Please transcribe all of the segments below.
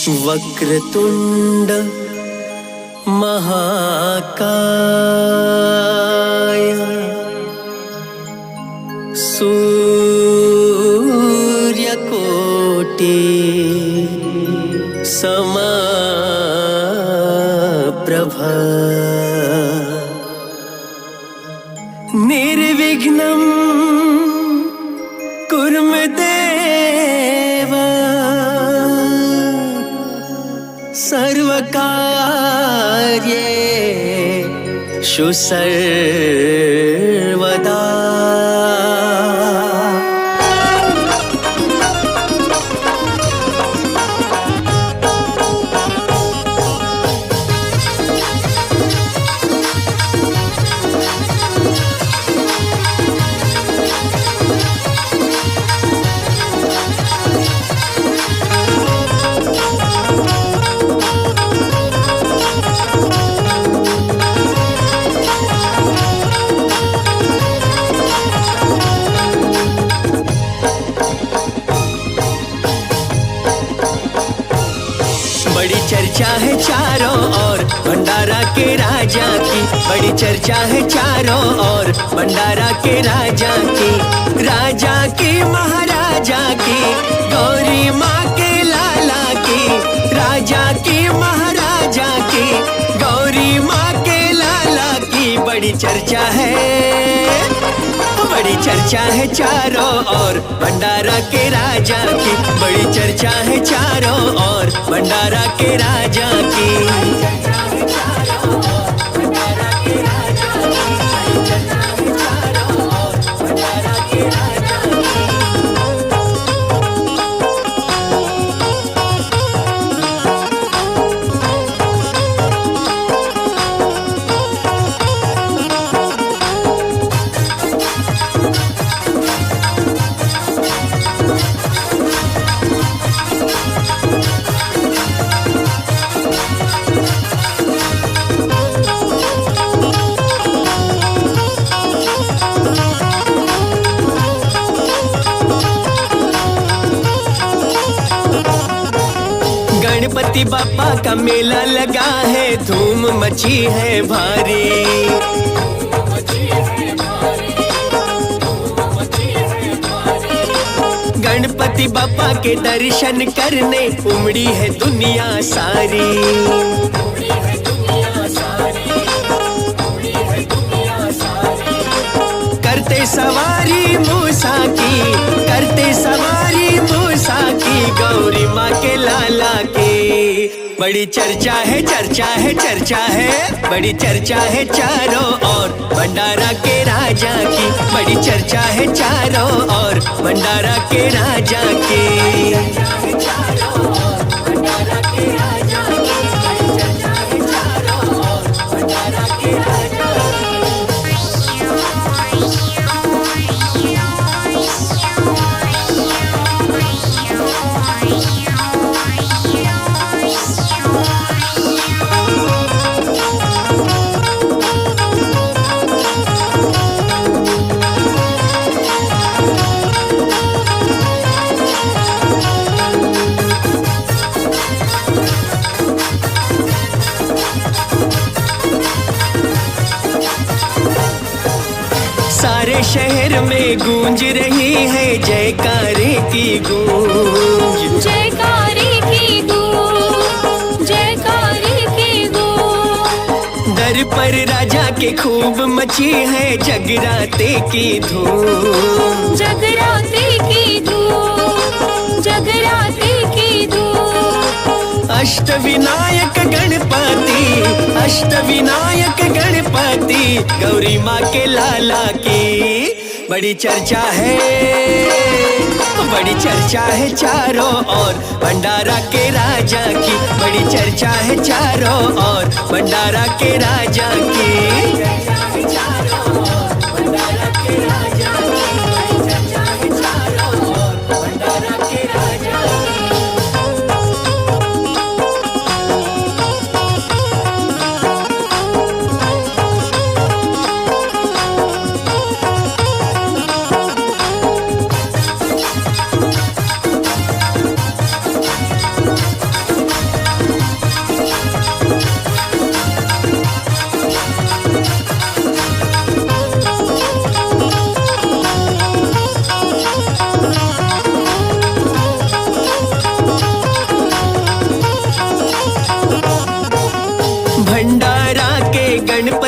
वक्रतुंड महाकाय सूर्यकोटि समप्रभ निर्विघ्नं कुरु मे देव सर्वकार्येषु सर्वदा। बड़ी चर्चा है चारों ओर भंडारा के राजा की, बड़ी चर्चा है चारों ओर भंडारा के राजा की, राजा की महाराजा की गौरी माँ के लाला की, राजा की महाराजा की गौरी माँ के लाला की बड़ी चर्चा है, बड़ी चर्चा है चारों ओर भंडारा के राजा की, बड़ी चर्चा है चारों ओर भंडारा के राजा की। गणपति बापा का मेला लगा है, धूम मची है भारी, गणपति बापा के दर्शन करने उमड़ी है दुनिया सारी, करते सवारी मूसा की, करते सवारी मूसा की गौरी माँ के लाला की बड़ी चर्चा है, चर्चा है, चर्चा है, बड़ी चर्चा है चारों ओर भंडारा के राजा की, बड़ी चर्चा है चारों ओर भंडारा के राजा की। सारे शहर में गूंज रही है जयकारे की गूंज, जयकारे की गूंज, जयकारे की गूंज। दर पर राजा के खूब मची है जगराते की धूम, जगराते की धूम, जगराते की धूम। अष्टविनायक गणपति, अष्टविनायक गणपति गौरी माँ के लाला की बड़ी चर्चा है, बड़ी चर्चा है चारों ओर भंडारा के राजा की, बड़ी चर्चा है चारों ओर भंडारा के राजा की।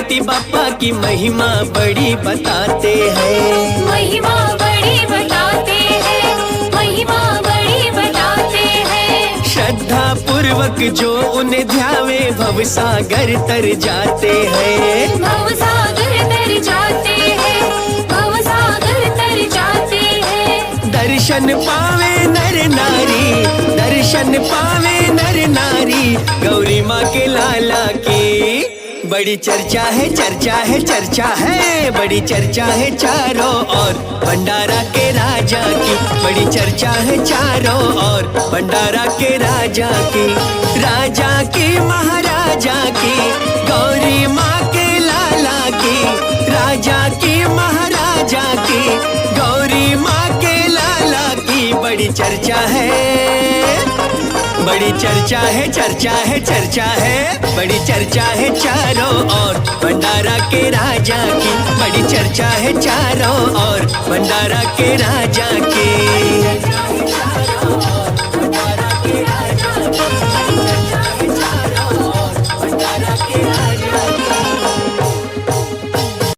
गणपति बप्पा की महिमा बड़ी बताते हैं। महिमा बड़ी बताते हैं, महिमा बड़ी बताते हैं। श्रद्धा पूर्वक जो उन्हें ध्यावे भवसागर तर जाते हैं। भवसागर तर जाते हैं, भवसागर तर जाते हैं। दर्शन पावे नर नारी, दर्शन पावे नर नारी, गौरी माँ के लाला की बड़ी चर्चा है, चर्चा है, चर्चा है, बड़ी चर्चा है चारों ओर भंडारा के राजा की। बड़ी चर्चा है चारों ओर भंडारा के राजा की, राजा की महाराजा की, गौरी माँ के लाला की, राजा की महाराजा की, गौरी माँ के लाला की बड़ी चर्चा है। बड़ी चर्चा है, चर्चा है, चर्चा है, बड़ी चर्चा है चारों ओर भंडारा के राजा की। बड़ी चर्चा है चारों ओर भंडारा के राजा की।